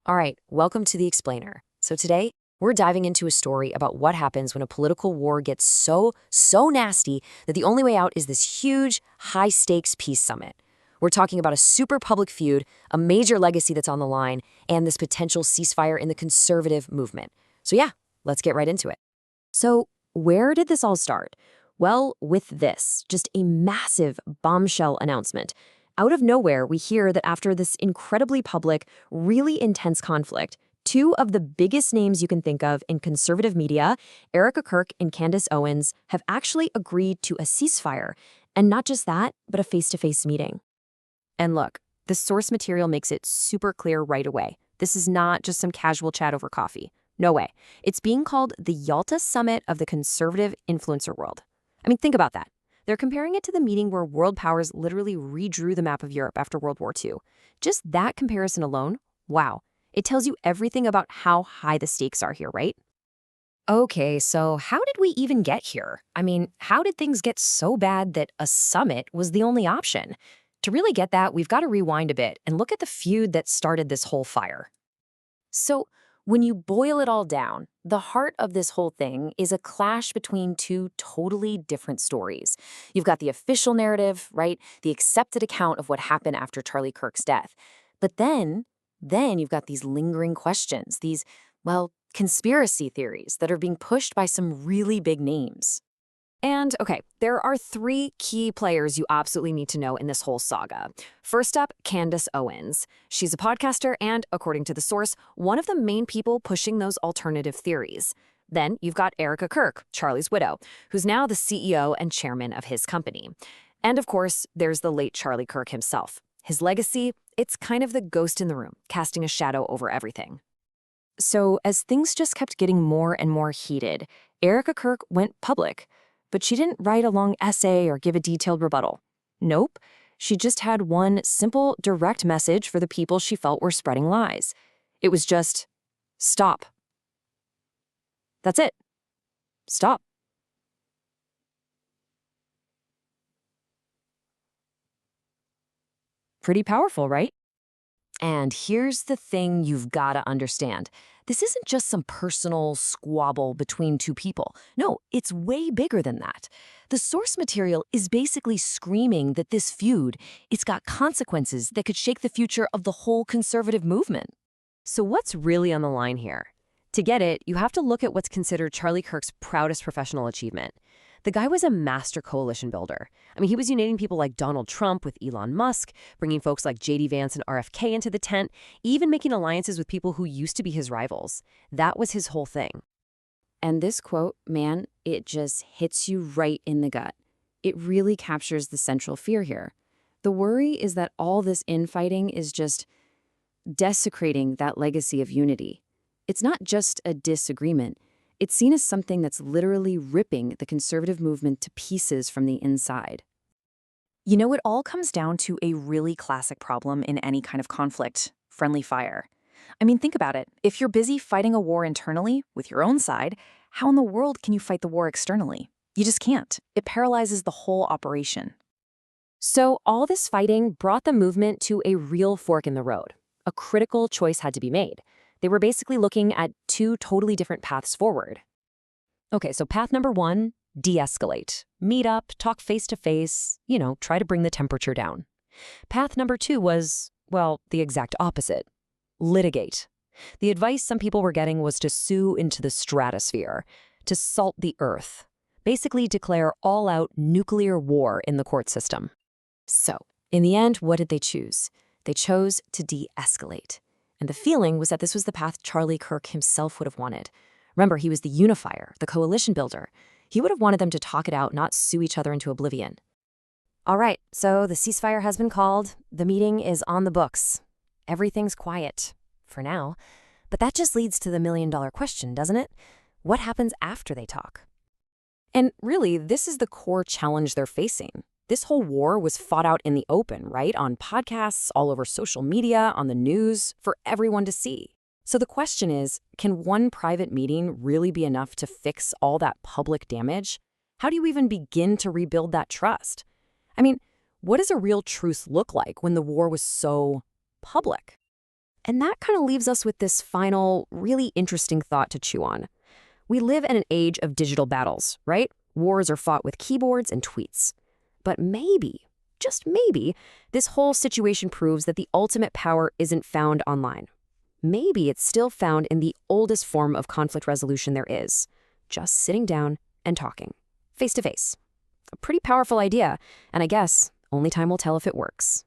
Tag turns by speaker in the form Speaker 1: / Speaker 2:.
Speaker 1: All right, welcome to The Explainer. So today, we're diving into a story about what happens when a political war gets so nasty that the only way out is this huge, high-stakes peace summit. We're talking about a super public feud, a major legacy that's on the line, and this potential ceasefire in the conservative movement. So yeah, let's get right into it. So where did this all start? Well, with this, just a massive bombshell announcement. Out of nowhere, we hear that after this incredibly public, really intense conflict, two of the biggest names you can think of in conservative media, Erika Kirk and Candace Owens, have actually agreed to a ceasefire. And not just that, but a face-to-face meeting. And look, the source material makes it super clear right away. This is not just some casual chat over coffee. No way. It's being called the Yalta Summit of the conservative influencer world. I mean, think about that. They're comparing it to the meeting where world powers literally redrew the map of Europe after World War II. Just that comparison alone, wow. It tells you everything about how high the stakes are here, right? Okay, so how did we even get here? I mean, how did things get so bad that a summit was the only option? To really get that, we've got to rewind a bit and look at the feud that started this whole fire. So, when you boil it all down, the heart of this whole thing is a clash between two totally different stories. You've got the official narrative, right? The accepted account of what happened after Charlie Kirk's death. But then you've got these lingering questions, these, well, conspiracy theories that are being pushed by some really big names. And, okay, there are three key players you absolutely need to know in this whole saga. First up, Candace Owens. She's a podcaster and, according to the source, one of the main people pushing those alternative theories. Then you've got Erika Kirk, Charlie's widow, who's now the CEO and chairman of his company. And, of course, there's the late Charlie Kirk himself. His legacy, it's kind of the ghost in the room, casting a shadow over everything. So, as things just kept getting more and more heated, Erika Kirk went public. But she didn't write a long essay or give a detailed rebuttal. Nope. She just had one simple, direct message for the people she felt were spreading lies. It was just, stop. That's it. Stop. Pretty powerful, right? And here's the thing you've got to understand. This isn't just some personal squabble between two people. No, it's way bigger than that. The source material is basically screaming that this feud, it's got consequences that could shake the future of the whole conservative movement. So what's really on the line here? To get it, you have to look at what's considered Charlie Kirk's proudest professional achievement. The guy was a master coalition builder. I mean, he was uniting people like Donald Trump with Elon Musk, bringing folks like J.D. Vance and RFK into the tent, even making alliances with people who used to be his rivals. That was his whole thing. And this quote, man, it just hits you right in the gut. It really captures the central fear here. The worry is that all this infighting is just desecrating that legacy of unity. It's not just a disagreement. It's seen as something that's literally ripping the conservative movement to pieces from the inside.
Speaker 2: You know, it all comes down to a really classic problem in any kind of conflict: friendly fire. I mean, think about it. If you're busy fighting a war internally with your own side, how in the world can you fight the war externally? You just can't. It paralyzes the whole operation.
Speaker 1: So all this fighting brought the movement to a real fork in the road. A critical choice had to be made. They were basically looking at two totally different paths forward. Okay, so path number one, de-escalate. Meet up, talk face-to-face, try to bring the temperature down. Path number two was, well, the exact opposite. Litigate. The advice some people were getting was to sue into the stratosphere, to salt the earth, basically declare all-out nuclear war in the court system. So, in the end, what did they choose? They chose to de-escalate. And the feeling was that this was the path Charlie Kirk himself would have wanted. Remember, he was the unifier, the coalition builder. He would have wanted them to talk it out, not sue each other into oblivion. All right, so the ceasefire has been called. The meeting is on the books. Everything's quiet, for now. But that just leads to the million-dollar question, doesn't it? What happens after they talk? And really, this is the core challenge they're facing. This whole war was fought out in the open, right? On podcasts, all over social media, on the news, for everyone to see. So the question is, can one private meeting really be enough to fix all that public damage? How do you even begin to rebuild that trust? I mean, what does a real truce look like when the war was so public? And that kind of leaves us with this final, really interesting thought to chew on. We live in an age of digital battles, right? Wars are fought with keyboards and tweets. But maybe, just maybe, this whole situation proves that the ultimate power isn't found online. Maybe it's still found in the oldest form of conflict resolution there is, just sitting down and talking, face to face. A pretty powerful idea, and I guess only time will tell if it works.